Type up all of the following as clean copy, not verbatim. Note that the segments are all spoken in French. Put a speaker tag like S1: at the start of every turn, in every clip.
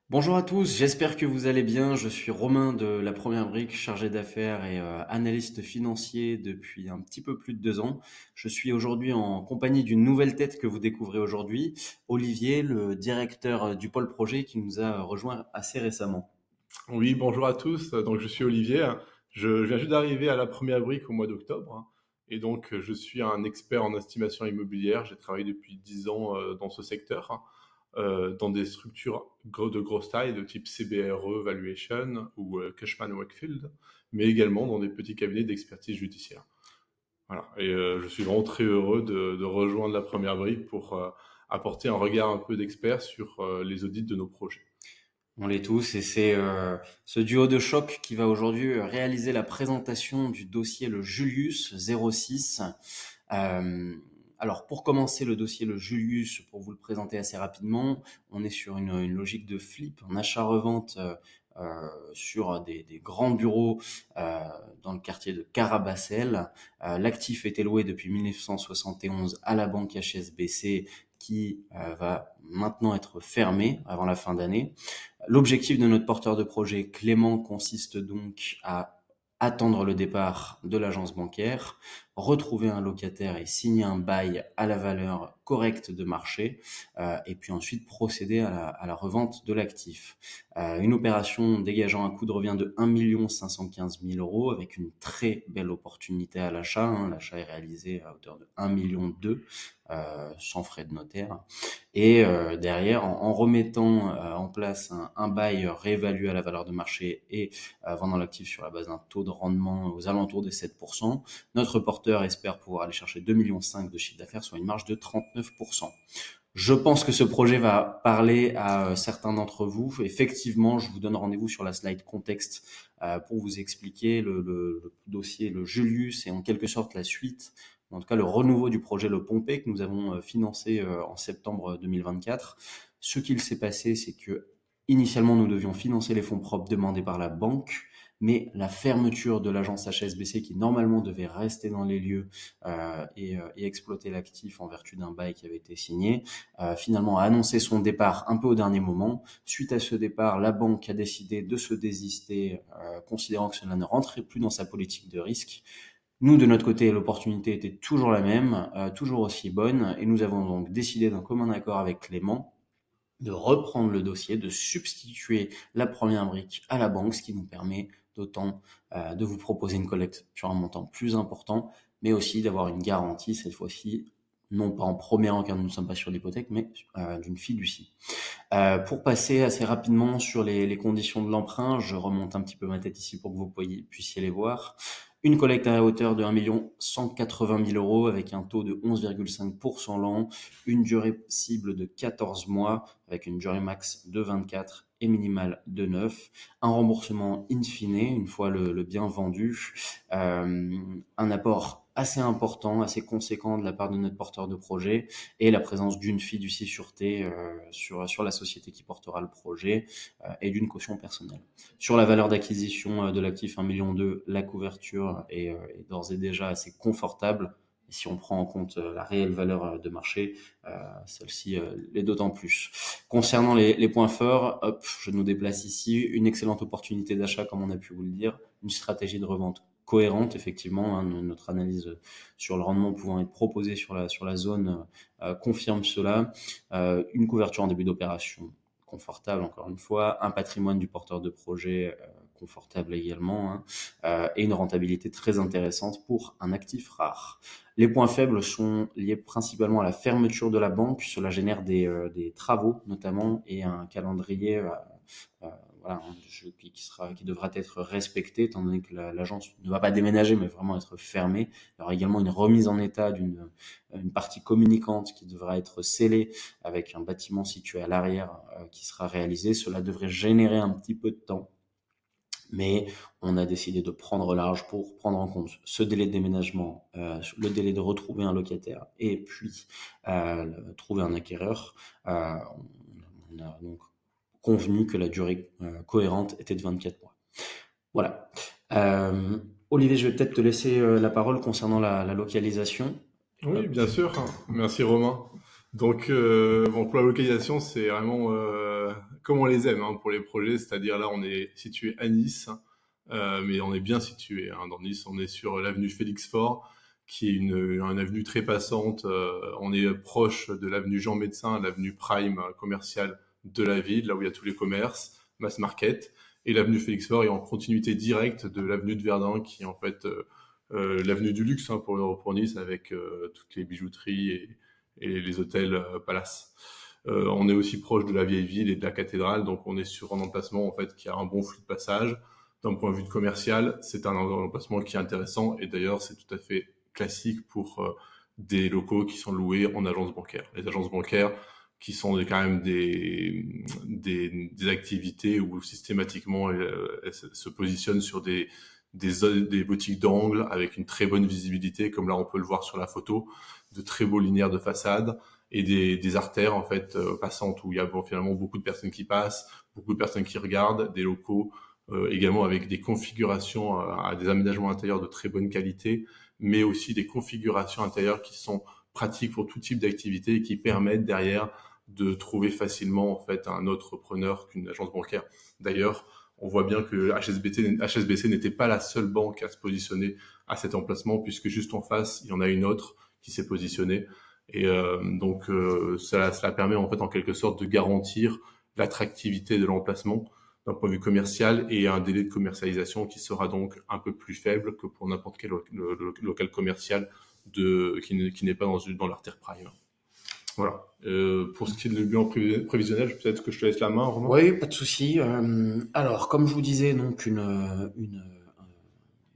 S1: Bonjour à tous, j'espère que vous allez bien. Je suis Romain de La Première Brique, chargé d'affaires et analyste financier depuis un petit peu plus de 2 ans. Je suis aujourd'hui en compagnie d'une nouvelle tête que vous découvrez aujourd'hui, Olivier, le directeur du pôle projet qui nous a rejoint assez récemment.
S2: Oui, bonjour à tous. Donc, je suis Olivier. Je viens juste d'arriver à la première brique au mois d'octobre. Et donc, je suis un expert en estimation immobilière. J'ai travaillé depuis 10 ans dans ce secteur, dans des structures de grosse taille, de type CBRE Valuation ou Cushman Wakefield, mais également dans des petits cabinets d'expertise judiciaire. Voilà. Et je suis vraiment très heureux de rejoindre la première brique pour apporter un regard un peu d'expert sur les audits de nos projets.
S1: On l'est tous et c'est ce duo de choc qui va aujourd'hui réaliser la présentation du dossier le Julius 06. Euh, alors pour commencer le dossier le Julius, pour vous le présenter assez rapidement, on est sur une logique de flip, un achat-revente sur des grands bureaux dans le quartier de Carabassel. L'actif était loué depuis 1971 à la banque HSBC qui va maintenant être fermé avant la fin d'année. L'objectif de notre porteur de projet, Clément, consiste donc à attendre le départ de l'agence bancaire, retrouver un locataire et signer un bail à la valeur correcte de marché, et puis ensuite procéder à la revente de l'actif. Une opération dégageant un coût de revient de 1 515 000 euros avec une très belle opportunité à l'achat. L'achat est réalisé à hauteur de 1,2 million, sans frais de notaire. Et derrière, en remettant en place un bail réévalué à la valeur de marché et vendant l'actif sur la base d'un taux de rendement aux alentours des 7%, notre porteur espère pouvoir aller chercher 2,5 millions de chiffre d'affaires, soit une marge de 39%. Je pense que ce projet va parler à certains d'entre vous. Effectivement, je vous donne rendez-vous sur la slide contexte pour vous expliquer le dossier, le Julius, et en quelque sorte la suite, en tout cas le renouveau du projet Le Pompée que nous avons financé en septembre 2024. Ce qu'il s'est passé, c'est que initialement nous devions financer les fonds propres demandés par la banque, mais la fermeture de l'agence HSBC qui normalement devait rester dans les lieux et exploiter l'actif en vertu d'un bail qui avait été signé, finalement a annoncé son départ un peu au dernier moment. Suite à ce départ, la banque a décidé de se désister, considérant que cela ne rentrait plus dans sa politique de risque. Nous, de notre côté, l'opportunité était toujours la même, toujours aussi bonne, et nous avons donc décidé d'un commun accord avec Clément de reprendre le dossier, de substituer la première brique à la banque, ce qui nous permet d'autant de vous proposer une collecte sur un montant plus important, mais aussi d'avoir une garantie, cette fois-ci, non pas en premier rang car nous ne sommes pas sur l'hypothèque, mais d'une fiducie. Pour passer assez rapidement sur les conditions de l'emprunt, je remonte un petit peu ma tête ici pour que vous puissiez les voir. Une collecte à hauteur de 1 180 000 euros avec un taux de 11,5% l'an, une durée cible de 14 mois avec une durée max de 24 et minimale de 9, un remboursement in fine une fois le bien vendu, un apport assez important, assez conséquent de la part de notre porteur de projet et la présence d'une fiducie sûreté sur la société qui portera le projet et d'une caution personnelle. Sur la valeur d'acquisition de l'actif 1,2 million, la couverture est d'ores et déjà assez confortable. Et si on prend en compte la réelle valeur de marché, celle-ci l'est d'autant plus. Concernant les points forts, hop, je nous déplace ici. Une excellente opportunité d'achat, comme on a pu vous le dire. Une stratégie de revente cohérente, effectivement. Notre analyse sur le rendement pouvant être proposée sur la zone confirme cela. Une couverture en début d'opération confortable, encore une fois, un patrimoine du porteur de projet confortable également, et une rentabilité très intéressante pour un actif rare. Les points faibles sont liés principalement à la fermeture de la banque. Cela génère des travaux notamment et un calendrier euh, voilà, qui devra être respecté étant donné que l'agence ne va pas déménager mais vraiment être fermée. Il y aura également une remise en état une partie communicante qui devra être scellée avec un bâtiment situé à l'arrière qui sera réalisé. Cela devrait générer un petit peu de temps, mais on a décidé de prendre large pour prendre en compte ce délai de déménagement, le délai de retrouver un locataire et puis trouver un acquéreur. On a donc convenu que la durée cohérente était de 24 mois. Voilà. Euh, Olivier, je vais peut-être te laisser la parole concernant la localisation.
S2: Oui,
S1: Hop.
S2: bien sûr. Merci Romain. Donc, bon, pour la localisation, c'est vraiment comme on les aime, hein, pour les projets. C'est-à-dire là, on est situé à Nice, mais on est bien situé, hein, dans Nice. On est sur l'avenue Félix-Faure, qui est une avenue très passante. On est proche de l'avenue Jean Médecin, l'avenue Prime commerciale de la ville, là où il y a tous les commerces, mass market. Et l'avenue Félix-Faure est en continuité directe de l'avenue de Verdun, qui est en fait l'avenue du luxe, hein, pour Nice, avec toutes les bijouteries et les hôtels Palace. On est aussi proche de la vieille ville et de la cathédrale, donc on est sur un emplacement en fait qui a un bon flux de passage. D'un point de vue commercial, c'est un emplacement qui est intéressant et d'ailleurs c'est tout à fait classique pour des locaux qui sont loués en agence bancaire. Les agences bancaires qui sont quand même des activités où systématiquement elles se positionnent sur des boutiques d'angle avec une très bonne visibilité, comme là on peut le voir sur la photo, de très beaux linéaires de façade et des artères en fait passantes où il y a finalement beaucoup de personnes qui passent, beaucoup de personnes qui regardent, des locaux également avec des configurations à des aménagements intérieurs de très bonne qualité, mais aussi des configurations intérieures qui sont pratiques pour tout type d'activité et qui permettent derrière de trouver facilement en fait un autre preneur qu'une agence bancaire. D'ailleurs, on voit bien que HSBC n'était pas la seule banque à se positionner à cet emplacement, puisque juste en face, il y en a une autre qui s'est positionnée. Et donc, cela permet en fait en quelque sorte de garantir l'attractivité de l'emplacement d'un point de vue commercial et un délai de commercialisation qui sera donc un peu plus faible que pour n'importe quel local commercial qui n'est pas dans l'artère prime. Voilà. Pour ce qui est de bilan prévisionnel, peut-être que je te laisse la main, Romain.
S1: Oui, pas de souci. Alors, comme je vous disais, donc une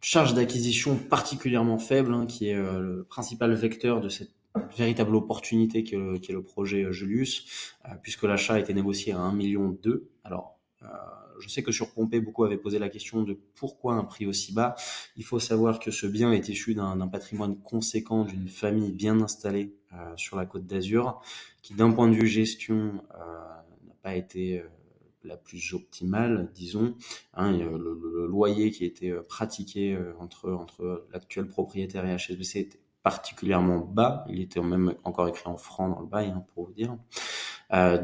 S1: charge d'acquisition particulièrement faible, hein, qui est le principal vecteur de cette véritable opportunité qui est le projet Julius, puisque l'achat a été négocié à 1,2 million. Alors, je sais que sur Pompée, beaucoup avaient posé la question de pourquoi un prix aussi bas. Il faut savoir que ce bien est issu d'un patrimoine conséquent d'une famille bien installée sur la Côte d'Azur, qui d'un point de vue gestion n'a pas été la plus optimale, disons. Hein, le loyer qui était pratiqué entre l'actuel propriétaire et HSBC était particulièrement bas. Il était même encore écrit en francs dans le bail, hein, pour vous dire.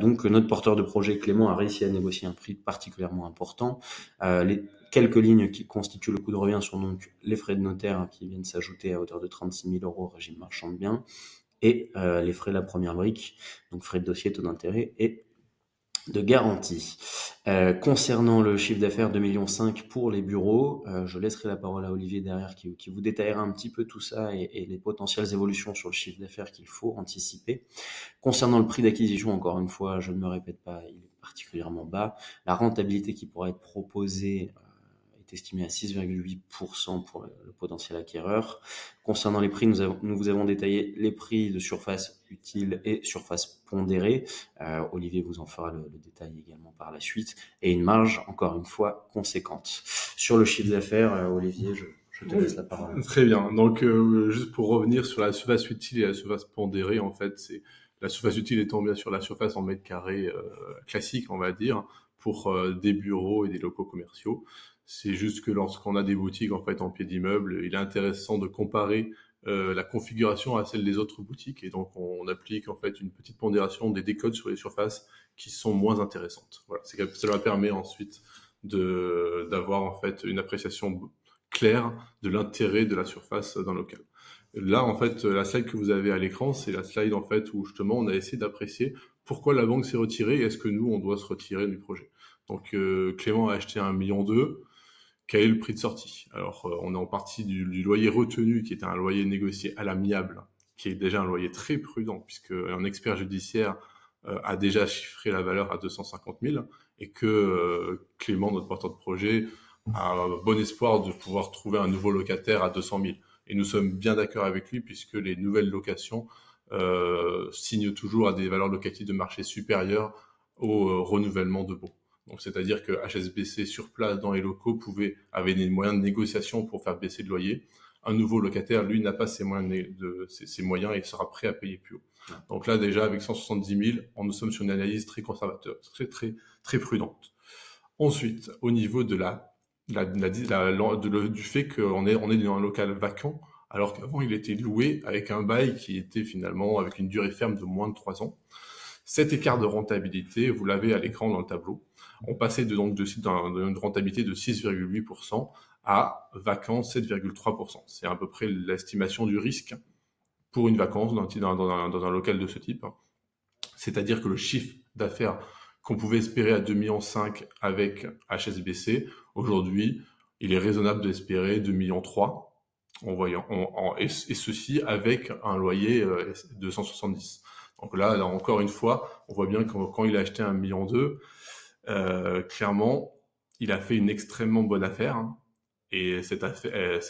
S1: Donc notre porteur de projet Clément a réussi à négocier un prix particulièrement important. Les quelques lignes qui constituent le coût de revient sont donc les frais de notaire, hein, qui viennent s'ajouter à hauteur de 36 000 euros au régime marchand de biens, et les frais de la première brique, donc frais de dossier, taux d'intérêt et de garantie. Concernant le chiffre d'affaires 2,5 millions pour les bureaux, je laisserai la parole à Olivier derrière qui vous détaillera un petit peu tout ça et les potentielles évolutions sur le chiffre d'affaires qu'il faut anticiper. Concernant le prix d'acquisition, encore une fois, je ne me répète pas, il est particulièrement bas. La rentabilité qui pourra être proposée est estimée à 6,8% pour le potentiel acquéreur. Concernant les prix, nous vous avons détaillé les prix de surface utile et surface pondérée. Olivier vous en fera le détail également par la suite. Et une marge, encore une fois, conséquente. Sur le chiffre d'affaires, Olivier, je te laisse la parole.
S2: Très bien. Donc, juste pour revenir sur la surface utile et la surface pondérée, en fait, c'est la surface utile étant bien sûr la surface en mètres carrés classique, on va dire, pour des bureaux et des locaux commerciaux. C'est juste que lorsqu'on a des boutiques en fait en pied d'immeuble, il est intéressant de comparer la configuration à celle des autres boutiques et donc on applique en fait une petite pondération des décodes sur les surfaces qui sont moins intéressantes. Voilà, cela permet ensuite de d'avoir en fait une appréciation clair de l'intérêt de la surface d'un local. Là, en fait, la slide que vous avez à l'écran, c'est la slide en fait où justement on a essayé d'apprécier pourquoi la banque s'est retirée et est-ce que nous on doit se retirer du projet. Donc Clément a acheté 1,2 million. Quel est le prix de sortie? Alors on est en partie du loyer retenu qui était un loyer négocié à l'amiable, qui est déjà un loyer très prudent puisque un expert judiciaire a déjà chiffré la valeur à 250 000 et que Clément, notre porteur de projet, a bon espoir de pouvoir trouver un nouveau locataire à 200 000. Et nous sommes bien d'accord avec lui puisque les nouvelles locations signent toujours à des valeurs locatives de marché supérieures au renouvellement de baux. Donc, c'est-à-dire que HSBC sur place dans les locaux avait des moyens de négociation pour faire baisser le loyer. Un nouveau locataire, lui, n'a pas ces moyens et sera prêt à payer plus haut. Donc là, déjà, avec 170 000, nous sommes sur une analyse très conservateur, très prudente. Ensuite, au niveau de du fait qu'on est dans un local vacant, alors qu'avant il était loué avec un bail qui était finalement avec une durée ferme de moins de 3 ans. Cet écart de rentabilité, vous l'avez à l'écran dans le tableau. On passait d'une rentabilité de 6,8% à vacance 7,3%. C'est à peu près l'estimation du risque pour une vacance dans un local de ce type. C'est-à-dire que le chiffre d'affaires qu'on pouvait espérer à 2,5 millions avec HSBC, aujourd'hui, il est raisonnable d'espérer 2,3 millions et ceci avec un loyer de 170. Donc là, encore une fois, on voit bien que quand il a acheté 1,2 million, clairement, il a fait une extrêmement bonne affaire. Hein. Et cette affaire,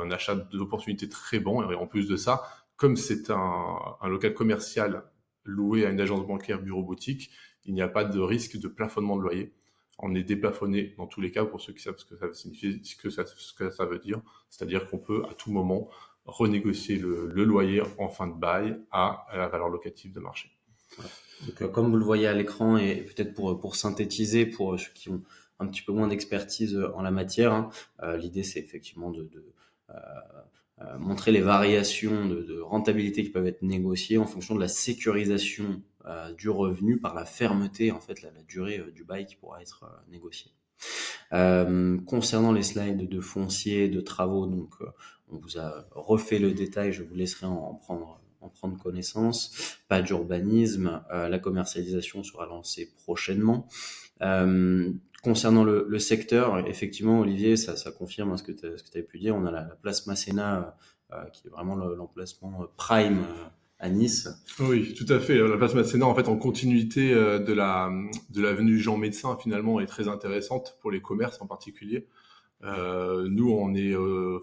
S2: un achat d'opportunité très bon. Et en plus de ça, comme c'est un local commercial loué à une agence bancaire bureau-boutique, il n'y a pas de risque de plafonnement de loyer. On est déplafonné dans tous les cas pour ceux qui savent ce que ça signifie, ce que ça veut dire. C'est-à-dire qu'on peut à tout moment renégocier le loyer en fin de bail à la valeur locative de marché.
S1: Donc, comme vous le voyez à l'écran, et peut-être pour synthétiser, pour ceux qui ont un petit peu moins d'expertise en la matière, hein, l'idée c'est effectivement de montrer les variations de rentabilité qui peuvent être négociées en fonction de la sécurisation du revenu par la fermeté, en fait, la durée du bail qui pourra être négociée. Concernant les slides de foncier, de travaux, donc on vous a refait le détail, je vous laisserai en prendre connaissance. Pas d'urbanisme, la commercialisation sera lancée prochainement. Concernant le secteur, effectivement, Olivier, ça confirme ce que tu avais pu dire. On a la place Masséna, qui est vraiment l'emplacement prime à Nice.
S2: Oui, tout à fait. La place Masséna, en fait, en continuité de l'avenue Jean Médecin, finalement, est très intéressante pour les commerces en particulier. Nous, on est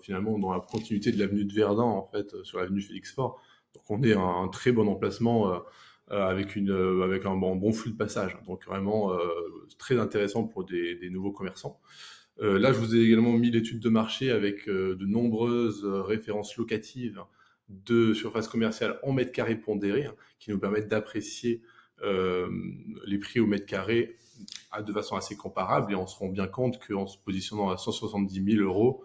S2: finalement dans la continuité de l'avenue de Verdun, en fait, sur l'avenue Félix Faure. Donc, on est un très bon emplacement avec un bon flux de passage. Donc, vraiment très intéressant pour des nouveaux commerçants. Là, je vous ai également mis l'étude de marché avec de nombreuses références locatives de surface commerciale en mètres carrés pondérés, hein, qui nous permettent d'apprécier les prix au mètre carré de façon assez comparable, et on se rend bien compte qu'en se positionnant à 170 000 euros,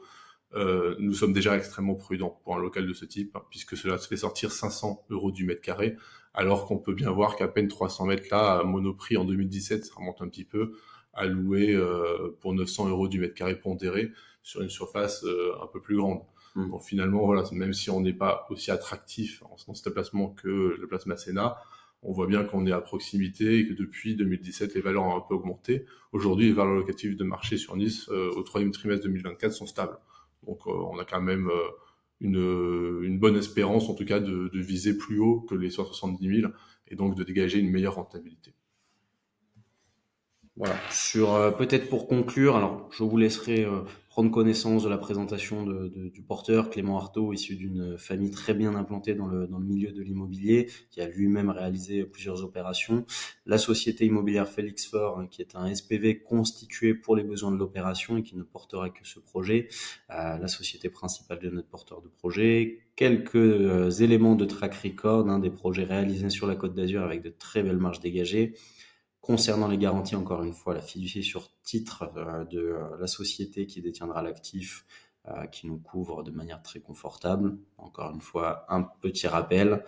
S2: nous sommes déjà extrêmement prudents pour un local de ce type, hein, puisque cela se fait sortir 500 euros du mètre carré, alors qu'on peut bien voir qu'à peine 300 mètres là, à Monoprix en 2017, ça remonte un petit peu, à louer pour 900 euros du mètre carré pondéré sur une surface un peu plus grande. Donc finalement, voilà, même si on n'est pas aussi attractif dans cet emplacement que le place Masséna, on voit bien qu'on est à proximité et que depuis 2017, les valeurs ont un peu augmenté. Aujourd'hui, les valeurs locatives de marché sur Nice au troisième trimestre 2024 sont stables. Donc on a quand même une bonne espérance, en tout cas, de viser plus haut que les 170 000 et donc de dégager une meilleure rentabilité.
S1: Voilà. Peut-être pour conclure, alors je vous laisserai prendre connaissance de la présentation du porteur Clément Artaud, issu d'une famille très bien implantée dans le milieu de l'immobilier, qui a lui-même réalisé plusieurs opérations. La société immobilière Félix Faure, hein, qui est un SPV constitué pour les besoins de l'opération et qui ne portera que ce projet. La société principale de notre porteur de projet. Quelques éléments de track record, hein, des projets réalisés sur la Côte d'Azur avec de très belles marges dégagées. Concernant les garanties, encore une fois, la fiducie sur titre de la société qui détiendra l'actif, qui nous couvre de manière très confortable. Encore une fois, un petit rappel.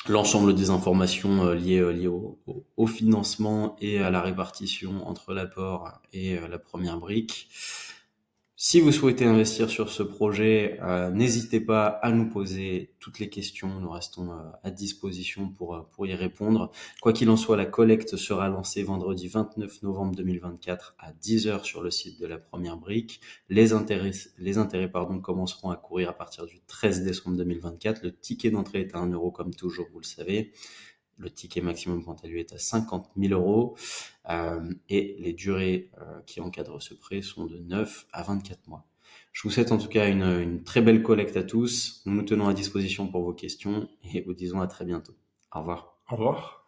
S1: L'ensemble des informations liées au financement et à la répartition entre l'apport et la première brique. Si vous souhaitez investir sur ce projet, n'hésitez pas à nous poser toutes les questions. Nous restons à disposition pour y répondre. Quoi qu'il en soit, la collecte sera lancée vendredi 29 novembre 2024 à 10h sur le site de la première brique. Les intérêts commenceront à courir à partir du 13 décembre 2024. Le ticket d'entrée est à 1 euro comme toujours, vous le savez. Le ticket maximum, quant à lui, est à 50 000 euros. Et les durées qui encadrent ce prêt sont de 9 à 24 mois. Je vous souhaite en tout cas une très belle collecte à tous. Nous nous tenons à disposition pour vos questions et vous disons à très bientôt. Au revoir.
S2: Au revoir.